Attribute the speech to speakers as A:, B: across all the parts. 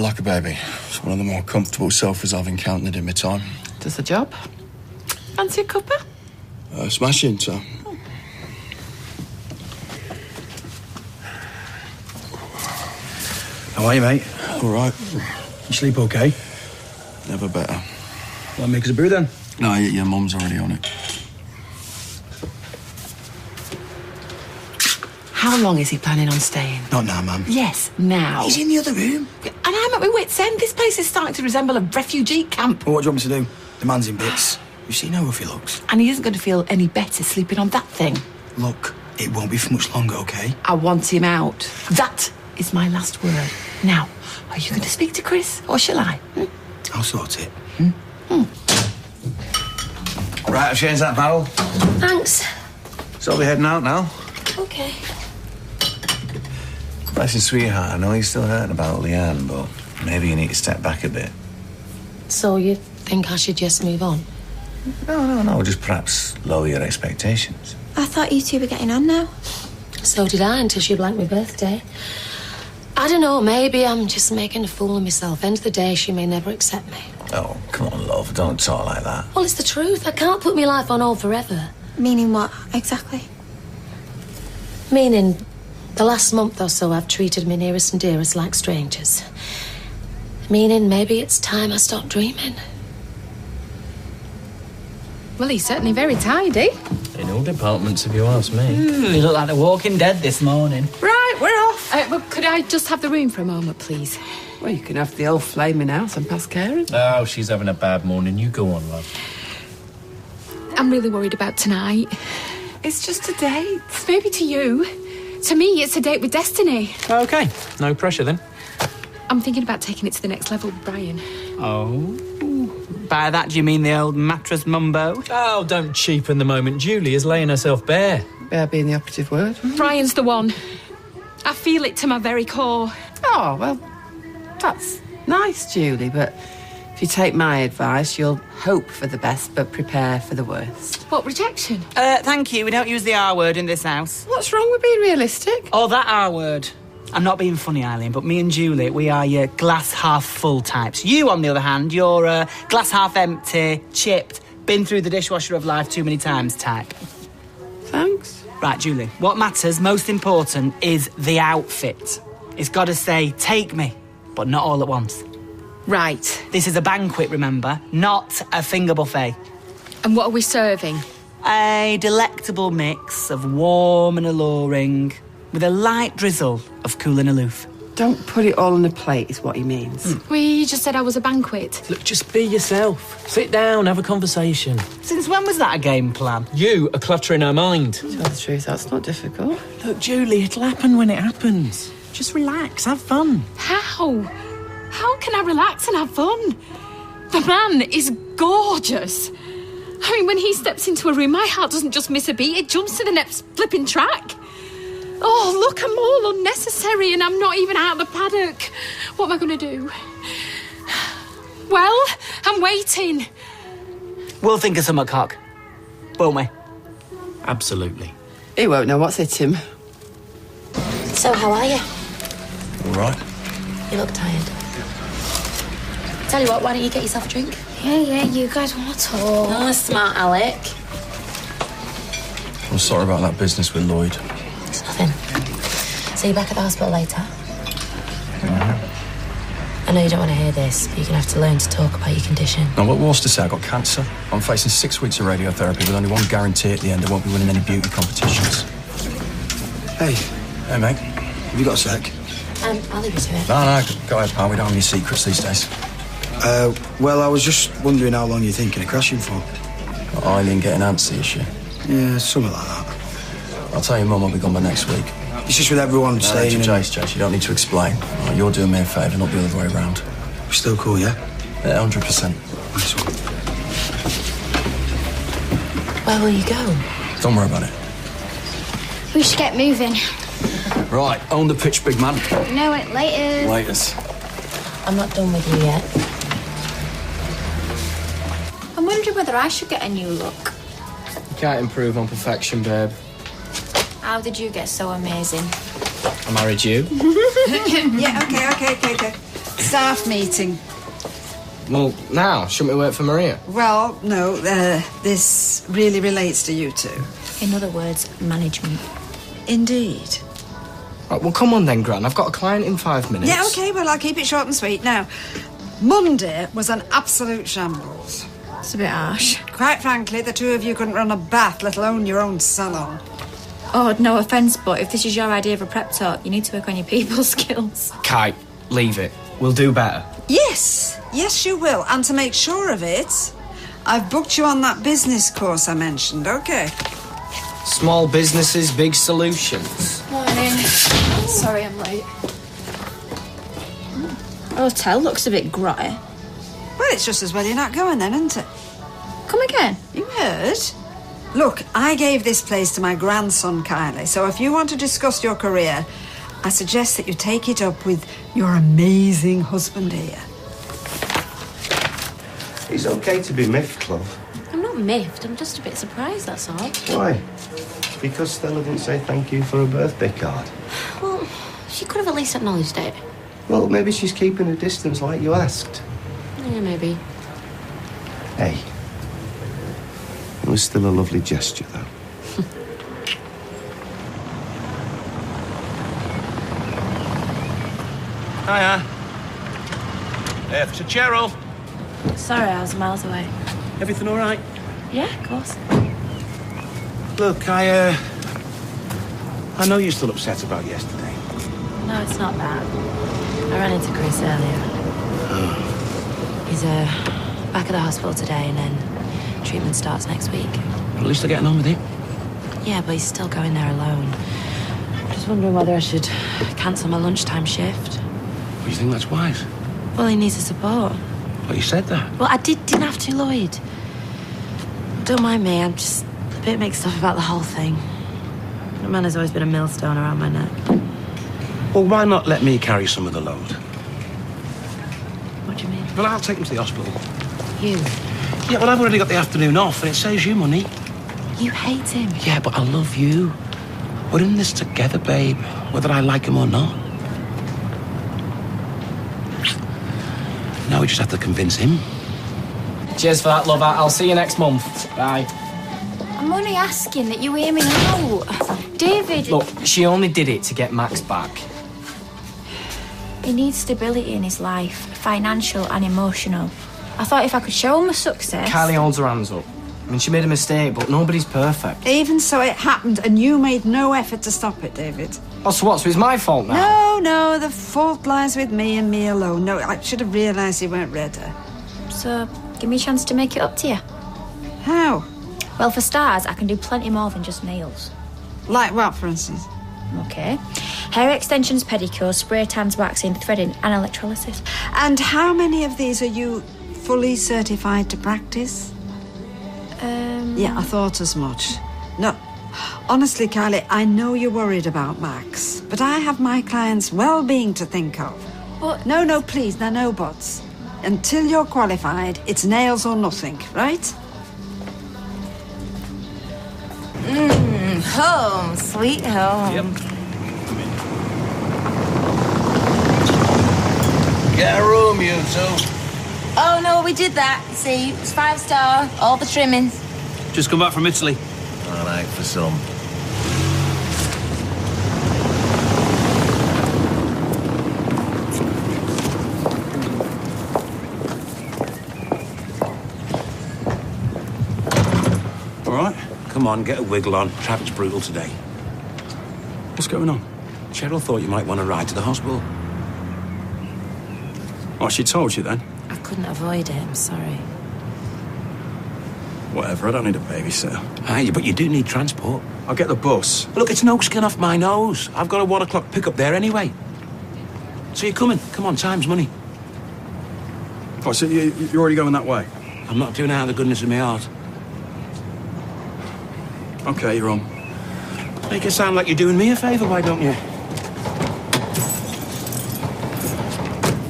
A: like a baby. It's one of the more comfortable sofas I've encountered in my time.
B: Does the job. Fancy a cuppa?
A: Smashing, so.
C: How are you, mate?
A: All right.
C: You sleep okay?
A: Never better.
C: Well, make us a brew then.
A: No, your mum's already on it.
B: How long is he planning on staying?
C: Not now, Mum.
B: Yes, now.
C: He's in the other room.
B: And I'm at my wit's end. This place is starting to resemble a refugee camp.
C: Well, what do you want me to do? The man's in bits. You've seen how rough he looks.
B: And he isn't going to feel any better sleeping on that thing.
C: Look, it won't be for much longer, OK?
B: I want him out. That is my last word. Now, are you going to speak to Chris, or shall I?
C: I'll sort it.
D: Right, I've changed that barrel.
E: Thanks.
D: So I'll be heading out now.
E: Okay.
D: Listen, sweetheart, I know you're still hurting about Leanne, but maybe you need to step back a bit.
E: So you think I should just move on?
D: No, just perhaps lower your expectations.
F: I thought you two were getting on now.
E: So did I, until she blanked my birthday. I don't know, maybe I'm just making a fool of myself. End of the day, she may never accept me.
D: Oh, come on, love, don't talk like that.
E: Well, it's the truth. I can't put my life on hold forever.
F: Meaning what, exactly?
E: Meaning, the last month or so I've treated my nearest and dearest like strangers. Meaning maybe it's time I stop dreaming.
G: Well, he's certainly very tidy.
H: In all departments, if you ask me.
I: You look like the Walking Dead this morning.
B: Right, we're off.
G: Well, could I just have the room for a moment, please?
B: Well, you can have the old flaming house and pass Karen.
H: Oh, she's having a bad morning. You go on, love.
G: I'm really worried about tonight.
B: It's just a date.
G: Maybe to you. To me, it's a date with destiny.
H: OK, no pressure then.
G: I'm thinking about taking it to the next level, Brian.
I: Oh. By that, do you mean the old mattress mumbo?
H: Oh, don't cheapen the moment. Julie is laying herself bare.
B: Bare being the operative word.
G: Brian's the one. I feel it to my very core.
B: Oh, well, that's nice, Julie, but if you take my advice, you'll hope for the best but prepare for the worst.
G: What, rejection?
I: Thank you. We don't use the R word in this house.
B: What's wrong with being realistic?
I: Oh, that R word. I'm not being funny, Eileen, but me and Julie, we are your glass half full types. You, on the other hand, you're glass half empty, chipped, been through the dishwasher of life too many times type.
B: Thanks.
I: Right, Julie, what matters, most important, is the outfit. It's got to say, take me, but not all at once.
G: Right.
I: This is a banquet, remember, not a finger buffet.
G: And what are we serving?
I: A delectable mix of warm and alluring, with a light drizzle of cool and aloof.
B: Don't put it all on a plate, is what he means.
G: We just said I was a banquet.
H: Look, just be yourself. Sit down, have a conversation.
I: Since when was that a game plan?
H: You are cluttering her mind.
B: To tell the truth, that's not difficult.
H: Look, Julie, it'll happen when it happens. Just relax, have fun.
G: How? How can I relax and have fun? The man is gorgeous. I mean, when he steps into a room, my heart doesn't just miss a beat, it jumps to the next flipping track. Oh, look, I'm all unnecessary and I'm not even out of the paddock. What am I going to do? Well, I'm waiting.
I: We'll think of some cock, won't we?
H: Absolutely.
B: He won't know what's hit him.
E: So how are you?
A: All right.
E: You look tired. Tell you what, why don't you get yourself a drink?
F: Yeah, you guys want to talk.
E: Oh, smart Alec.
A: I'm sorry about that business with Lloyd.
E: It's nothing. See you back at the hospital later. I know you don't want to hear this, but you're going to have to learn to talk about your condition.
A: Now, what's to say? I've got cancer. I'm facing 6 weeks of radiotherapy with only one guarantee at the end. I won't be winning any beauty competitions.
C: Hey.
A: Hey, mate.
C: Have you got a sec?
E: I'll leave you to it.
A: No, go ahead, pal. We don't have any secrets these days.
C: Well, I was just wondering how long you're thinking of crashing for.
A: Got Eileen getting antsy, is she?
C: Yeah, something like that.
A: I'll tell your mum I'll be gone by next week.
C: It's just with everyone staying in...
A: Jace, you don't need to explain. Right, you're doing me a favour, not the other way around.
C: We're still cool, yeah?
A: Yeah, 100%.
C: Nice one.
E: Where will you go?
A: Don't worry about it.
F: We should get moving.
A: Right, own the pitch, big man.
F: No, it later.
A: Laters.
E: I'm not done with you yet.
F: I'm wondering whether I should get a new look.
H: You can't improve on perfection, babe.
F: How did you get so amazing?
H: I married you.
J: Yeah, okay. Staff meeting.
K: Well, now, shouldn't we wait for Maria?
J: Well, no, this really relates to you two.
F: In other words, management.
J: Indeed.
K: Right, well, come on then, Gran. I've got a client in 5 minutes.
J: Yeah, OK, well, I'll keep it short and sweet. Now, Monday was an absolute shambles.
F: It's a bit harsh.
J: Quite frankly, the two of you couldn't run a bath, let alone your own salon.
F: Oh, no offence, but if this is your idea of a prep talk, you need to work on your people skills.
K: Kite, leave it. We'll do better.
J: Yes, yes, you will. And to make sure of it, I've booked you on that business course I mentioned, OK?
K: Small businesses, big solutions.
F: Morning. Sorry I'm late. Hotel looks a bit grotty.
J: Well, it's just as well you're not going then, isn't it?
F: Come again.
J: You heard? Look, I gave this place to my grandson, Kylie, so if you want to discuss your career, I suggest that you take it up with your amazing husband here.
D: It's okay to be miffed, love.
E: I'm not miffed. I'm just a bit surprised, that's all.
D: Why? Because Stella didn't say thank you for a birthday card.
E: Well, she could have at least acknowledged it.
D: Well, maybe she's keeping a distance like you asked.
E: Yeah, maybe.
D: Hey. It was still a lovely gesture, though.
L: Hiya. To Cheryl.
E: Sorry, I was miles away.
L: Everything all right?
E: Yeah, of course.
L: Look, I know you're still upset about yesterday.
E: No, it's not that. I ran into Chris earlier. He's back at the hospital today, and then treatment starts next week.
L: At least they're getting on with it.
E: Yeah, but he's still going there alone. Just wondering whether I should cancel my lunchtime shift.
L: Do you think that's wise?
E: Well, he needs the support.
L: Well, you said that.
E: Well, I didn't have to, Lloyd. Don't mind me, I'm just a bit mixed up about the whole thing. The man has always been a millstone around my neck.
L: Well, why not let me carry some of the load?
E: What do you mean?
L: Well, I'll take him to the hospital.
E: You?
L: Yeah, well, I've already got the afternoon off, and it saves you money.
E: You hate him.
L: Yeah, but I love you. We're in this together, babe, whether I like him or not. Now we just have to convince him.
K: Cheers for that, love. I'll see you next month. Bye.
F: I'm only asking that you hear me out. David...
K: Look, she only did it to get Max back.
F: He needs stability in his life, financial and emotional. I thought if I could show him a success...
K: Kylie holds her hands up. I mean, she made a mistake, but nobody's perfect.
J: Even so, it happened, and you made no effort to stop it, David.
K: Oh, so what? So it's my fault now?
J: No, the fault lies with me and me alone. No, I should have realised you weren't ready.
F: So, give me a chance to make it up to you.
J: How?
F: Well, for starters, I can do plenty more than just nails.
J: Like what, for instance?
F: OK. Hair extensions, pedicures, spray tans, waxing, threading and electrolysis.
J: And how many of these are you fully certified to practice? Yeah, I thought as much. No, honestly, Kylie, I know you're worried about Max, but I have my client's well-being to think of.
F: But...
J: No, please, no buts. Until you're qualified, it's nails or nothing, right?
M: Home, sweet home.
L: Yep.
N: Get a room, you two.
M: Oh, no, we did that. See, it's 5-star, all the trimmings.
L: Just come back from Italy.
N: All right, for some.
L: All right, come on, get a wiggle on. Traffic's brutal today. What's going on? Cheryl thought you might want to ride to the hospital. Oh, she told you then?
E: I couldn't avoid it, I'm sorry.
L: Whatever, I don't need a babysitter. Aye, but you do need transport. I'll get the bus. Look, it's no skin off my nose. I've got a 1 o'clock pick-up there anyway. So you're coming. Come on, time's money. Oh, so you're already going that way? I'm not doing it out of the goodness of my heart. OK, you're on. Make it sound like you're doing me a favour, why don't you?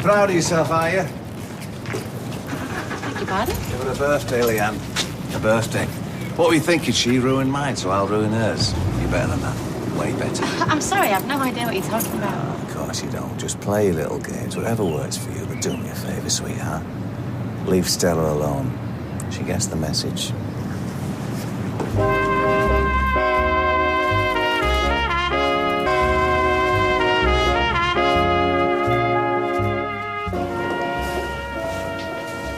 D: Proud of yourself, are you?
E: Beg your pardon?
D: Give her a birthday, Leanne. A birthday. What were you thinking? She ruined mine, so I'll ruin hers. You're better than that. Way better.
E: I'm sorry, I've no idea what you're talking about.
D: Of course course you don't. Just play little games, whatever works for you, but do me a favour, sweetheart. Leave Stella alone. She gets the message.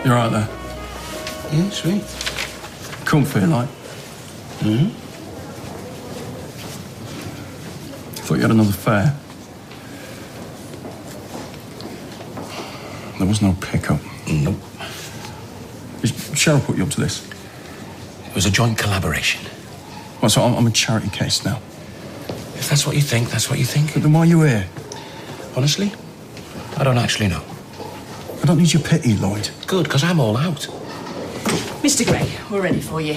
A: You're right there.
L: Yeah, sweet.
A: Comfy, like.
L: Mm-hmm.
A: Thought you had another fare. There was no pickup.
L: Nope.
A: Did Cheryl put you up to this?
L: It was a joint collaboration.
A: Well, so I'm a charity case now.
L: If that's what you think, that's what you think.
A: But then why are you here?
L: Honestly, I don't actually know.
A: I don't need your pity, Lloyd.
L: Good, because I'm all out.
B: Mr. Gray, we're ready for you.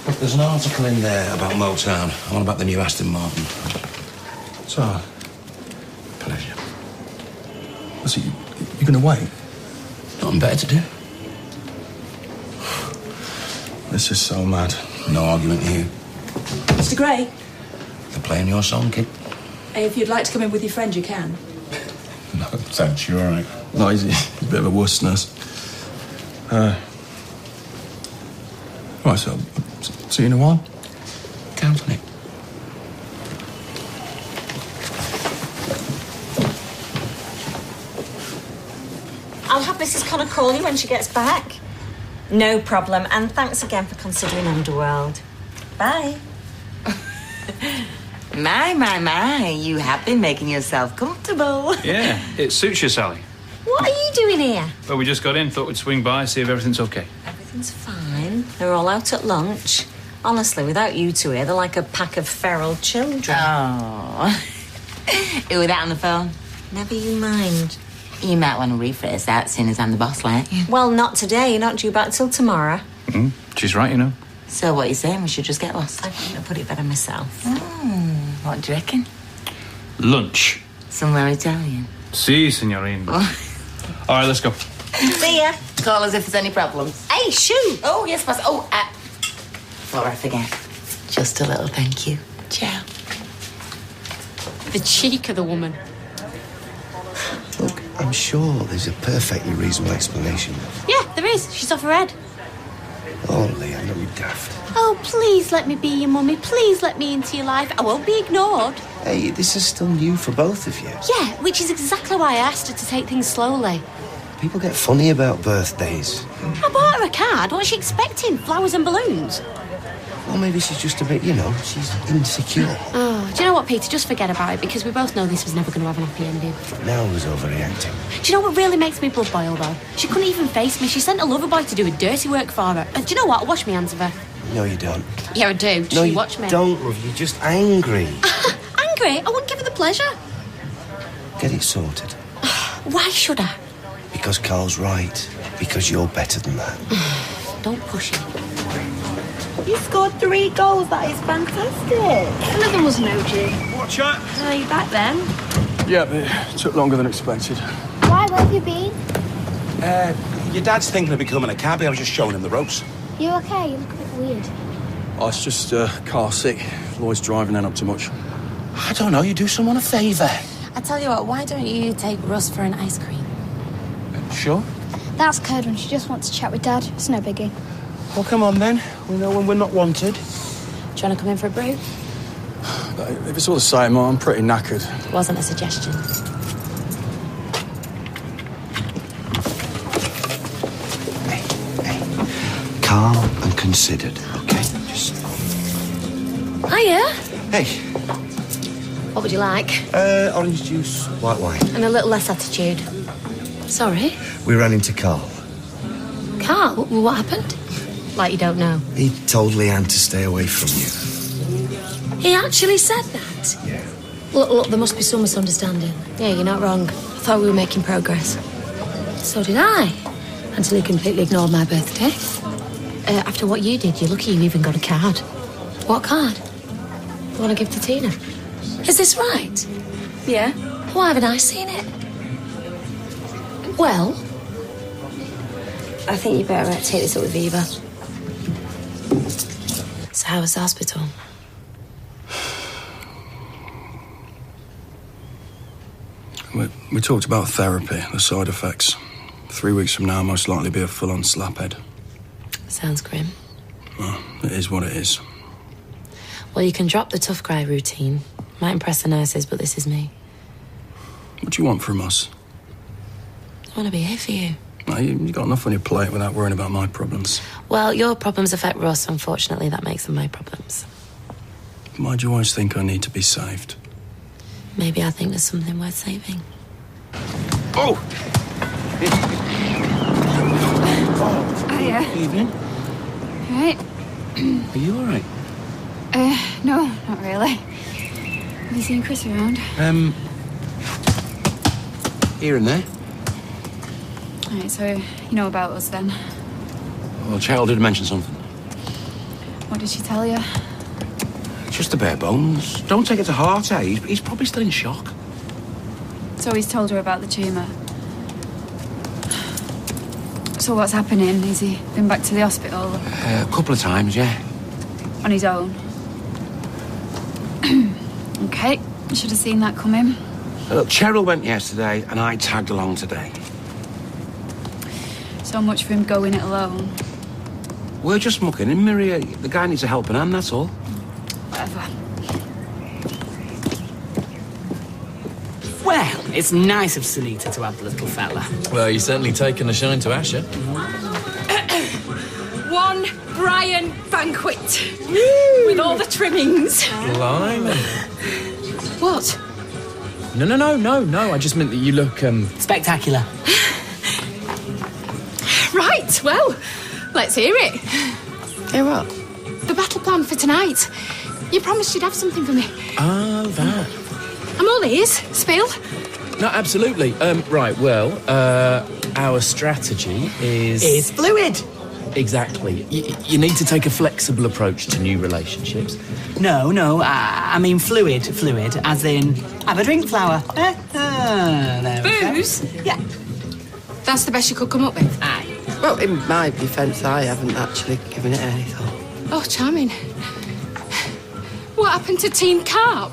L: Look, there's an article in there about Motown. I want about the new Aston Martin.
A: So,
L: Pleasure.
A: what's it, you're going to wait?
L: Nothing better to do.
A: This is so mad.
L: No argument here.
B: Mr. Gray,
L: They're playing your song, kid.
B: if you'd like to come in with your friend, you can.
L: No, thanks, you're all right.
A: No, he's a bit of a wuss nurse. Right, so, see you in a while.
L: Count on it.
O: I'll have Mrs. Connor call you when she gets back. No problem, and thanks again for considering Underworld. Bye.
P: My, you have been making yourself comfortable.
Q: Yeah, it suits you, Sally.
O: What are you doing here?
Q: Well, we just got in, thought we'd swing by, see if everything's okay.
O: Everything's fine. They're all out at lunch. Honestly, without you two here, they're like a pack of feral children.
P: Oh. Who was that on the phone?
O: Never you mind.
P: You might want to rephrase that, seeing as I'm the boss, like you.
O: Well, not today. You're not due back till tomorrow.
Q: She's right, you know.
P: So what are you saying? We should just get lost?
O: I couldn't have put it better myself.
P: What do you reckon?
Q: Lunch.
P: Somewhere Italian.
Q: Si, signorina. All right, let's go.
O: See ya.
P: Call us if there's any problems.
O: Hey, shoot.
P: Oh, yes, boss. Oh, before I forget, just a little thank you. Ciao.
G: The cheek of the woman.
R: Look, I'm sure there's a perfectly reasonable explanation.
E: Yeah, there is. She's off her head.
R: Oh, Liam, don't be daft.
E: Oh, please let me be your mummy. Please let me into your life. I won't be ignored.
R: Hey, this is still new for both of you.
E: Yeah, which is exactly why I asked her to take things slowly.
R: People get funny about birthdays.
E: I bought her a card. What's she expecting? Flowers and balloons?
R: Well, maybe she's just a bit, she's insecure.
E: Oh, do you know what, Peter? Just forget about it, because we both know this was never going to have an happy ending.
R: Now who's overreacting?
E: Do you know what really makes me blood boil, though? She couldn't even face me. She sent a lover boy to do a dirty work for her. And do you know what? I wash my hands of her.
R: No, you don't.
E: Yeah, I do.
R: No,
E: She
R: you
E: watch me.
R: don't, love. You're just angry.
E: Angry? I wouldn't give her the pleasure.
R: Get it sorted.
E: Why should I?
R: Because Carl's right. Because you're better than that.
E: Don't push it.
O: You scored 3 goals. That is fantastic.
S: Another was an OG.
Q: Watch out.
S: Are you back then?
A: Yeah, but it took longer than expected.
S: Why? Where have you been?
L: Your dad's thinking of becoming a cabbie. I was just showing him the ropes.
S: You okay? You look a bit weird.
A: Oh, it's just car sick. Lloyd's driving then up too much.
L: I don't know, you do someone a favour.
E: I tell you what, why don't you take Russ for an ice cream?
L: Sure.
S: That's Curd when she just wants to chat with Dad. It's no biggie.
L: Well, come on then. We know when we're not wanted.
E: Do you want to come in for a brew?
A: If it's all the same, I'm pretty knackered.
E: Wasn't a suggestion.
R: Calm and considered, okay? Just...
E: Hiya.
R: Hey,
E: What would you like?
R: orange juice, white wine.
E: And a little less attitude. Sorry?
R: We ran into Carl.
E: Carl, what happened? Like you don't know.
R: He told Leanne to stay away from you.
E: He actually said that?
R: Yeah.
E: Look, there must be some misunderstanding. Yeah, you're not wrong. I thought we were making progress. So did I. Until he completely ignored my birthday. After what you did, you're lucky you even got a card. What card? You want to give to Tina? Is this right? Yeah. Why haven't I seen it? Well, I think you better take this up with Viva. So how was the hospital?
A: We talked about therapy, the side effects. 3 weeks from now, I'll most likely be a full-on slaphead.
E: Sounds grim.
A: Well, it is what it is.
E: Well, you can drop the tough guy routine. Might impress the nurses, but this is me.
A: What do you want from us?
E: I want to be here for you.
A: No, you got enough on your plate without worrying about my problems.
E: Well, your problems affect Russ. Unfortunately, that makes them my problems.
A: Why do you always think I need to be saved?
E: Maybe I think there's something worth saving.
L: Oh!
T: Hiya.
L: Evening.
T: Right.
L: Are you all right?
T: No, not really. Have you seen Chris around?
L: Here and there.
T: Right, so you know about us then.
L: Well, Cheryl did mention something.
T: What did she tell you?
L: Just the bare bones. Don't take it to heart, eh? He's probably still in shock.
T: So he's told her about the tumour. So what's happening? Has he been back to the hospital?
L: A couple of times, yeah.
T: On his own? Okay, I should have seen that coming.
L: Look, Cheryl went yesterday and I tagged along today.
T: So much for him going it alone.
L: We're just mucking in, Maria. The guy needs a helping hand, that's all.
T: Whatever.
I: Well, it's nice of Sunita to have the little fella.
K: Well, you're certainly taking the shine to Asher.
G: One Brian banquet. With all the trimmings.
K: Blimey.
G: What?
K: No. I just meant that you look,
I: Spectacular.
G: Right, well, let's hear it.
B: Hear what?
G: The battle plan for tonight. You promised you'd have something for me.
K: Oh, that.
G: I'm all ears. Spill.
K: No, absolutely. Right, well, our strategy is
I: fluid.
K: Exactly. You need to take a flexible approach to new relationships.
I: No, I mean fluid, as in have a drink flower. There we go.
G: Booze?
I: Yeah.
G: That's the best you could come up with?
I: Aye.
B: Well, in my defence, I haven't actually given it any thought.
G: Oh, charming. What happened to Team Carp?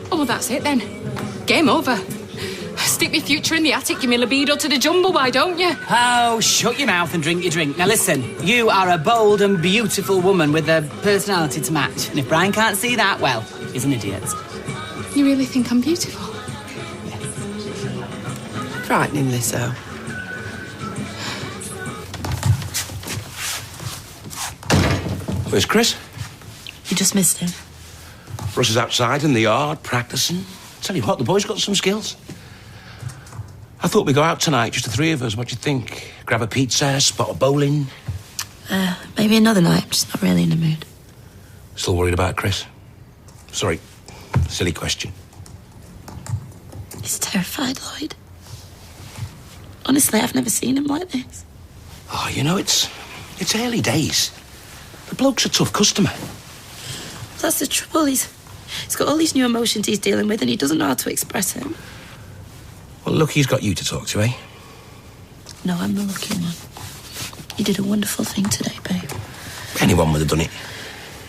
G: Oh, well, that's it then. Game over. Stick me future in the attic, give me libido to the jumble, why don't you?
I: Oh, shut your mouth and drink your drink. Now listen, you are a bold and beautiful woman with a personality to match. And if Brian can't see that, well, he's an idiot.
G: You really think I'm beautiful?
B: Frighteningly so.
L: Where's Chris?
E: You just missed him.
L: Russ is outside in the yard, practicing. Tell you what, the boy's got some skills. I thought we'd go out tonight, just the three of us. What do you think? Grab a pizza, spot a bowling?
E: Maybe another night. I'm just not really in the mood.
L: Still worried about Chris? Sorry, silly question.
E: He's terrified, Lloyd. Honestly, I've never seen him like this.
L: Oh, you know, it's early days. The bloke's a tough customer.
E: That's the trouble. He's got all these new emotions he's dealing with and he doesn't know how to express them.
L: Well, look, he's got you to talk to, eh?
E: No, I'm the lucky one. You did a wonderful thing today, babe.
L: Anyone would have done it.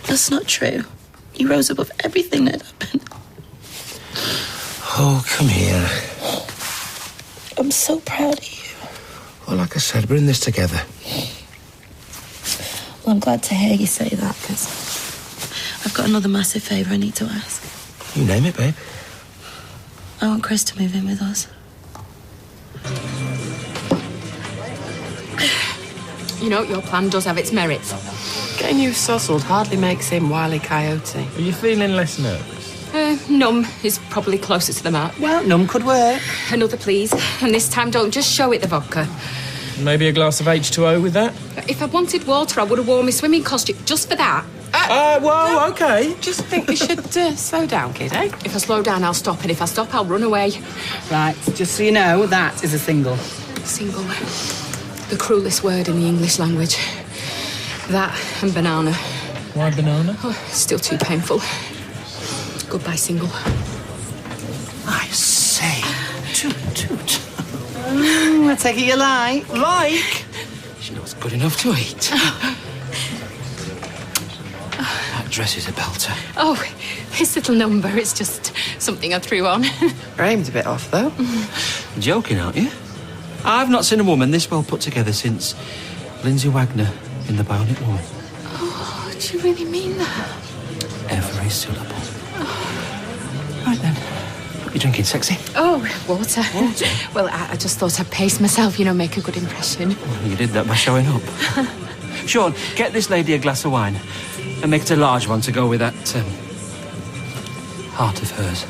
E: That's not true. You rose above everything that happened.
L: Oh, come here.
E: I'm so proud of you.
L: Well, like I said, we're in this together.
E: Well, I'm glad to hear you say that, because I've got another massive favour I need to ask.
L: You name it, babe.
E: I want Chris to move in with us.
G: You know, your plan does have its merits.
B: Getting you sozzled hardly makes him Wile E. Coyote.
K: Are you feeling less nervous?
G: Numb is probably closer to the mark.
I: Well, numb could work.
G: Another, please. And this time, don't just show it the vodka.
K: Maybe a glass of H2O with that?
G: If I wanted water, I would have worn my swimming costume just for that.
K: Well, OK.
B: Just think you should slow down, kid, eh?
G: If I slow down, I'll stop. And if I stop, I'll run away.
I: Right, just so you know, that is a single.
G: Single. The cruelest word in the English language. That and banana.
K: Why banana?
G: Oh, still too painful. Goodbye, single.
L: I say, toot.
I: I take it you like.
L: Like? She knows good enough to eat. That dress is a belter.
G: Oh, his little number is just something I threw on.
B: Framed a bit off, though.
L: You're joking, aren't you? I've not seen a woman this well put together since Lindsay Wagner in The Bionic Woman.
G: Oh, do you really mean that?
L: Every syllable. Right then. What are you drinking, sexy?
G: Oh, water. Well, I just thought I'd pace myself, make a good impression.
L: Well, you did that by showing up. Sean, get this lady a glass of wine and make it a large one to go with that heart of hers.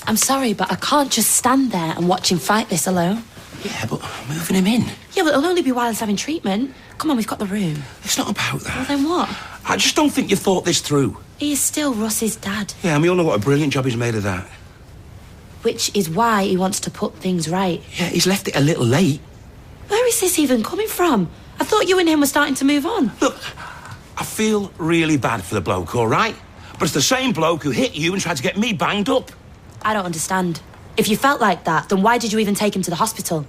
E: I'm sorry, but I can't just stand there and watch him fight this alone.
L: Yeah, but moving him in.
E: Yeah, but it'll only be while he's having treatment. Come on, we've got the room.
L: It's not about that.
E: Well, then what?
L: I just don't think you thought this through.
E: He is still Russ's dad.
L: Yeah, and we all know what a brilliant job he's made of that.
E: Which is why he wants to put things right.
L: Yeah, he's left it a little late.
E: Where is this even coming from? I thought you and him were starting to move on.
L: Look, I feel really bad for the bloke, all right? But it's the same bloke who hit you and tried to get me banged up.
E: I don't understand. If you felt like that, then why did you even take him to the hospital?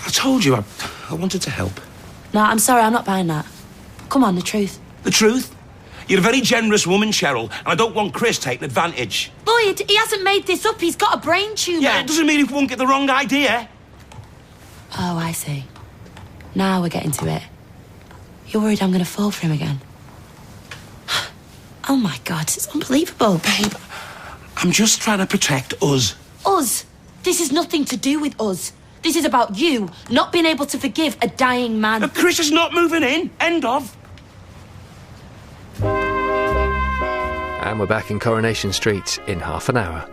L: I told you I wanted to help.
E: No, I'm sorry, I'm not buying that. Come on, the truth.
L: The truth? You're a very generous woman, Cheryl, and I don't want Chris taking advantage.
E: Lloyd, he hasn't made this up. He's got a brain tumour.
L: Yeah, it doesn't mean he won't get the wrong idea.
E: Oh, I see. Now we're getting to it. You're worried I'm going to fall for him again? Oh, my God, it's unbelievable.
L: Babe, I'm just trying to protect us.
E: Us? This is nothing to do with us. This is about you not being able to forgive a dying man.
L: Chris is not moving in. End of.
U: And we're back in Coronation Street in half an hour.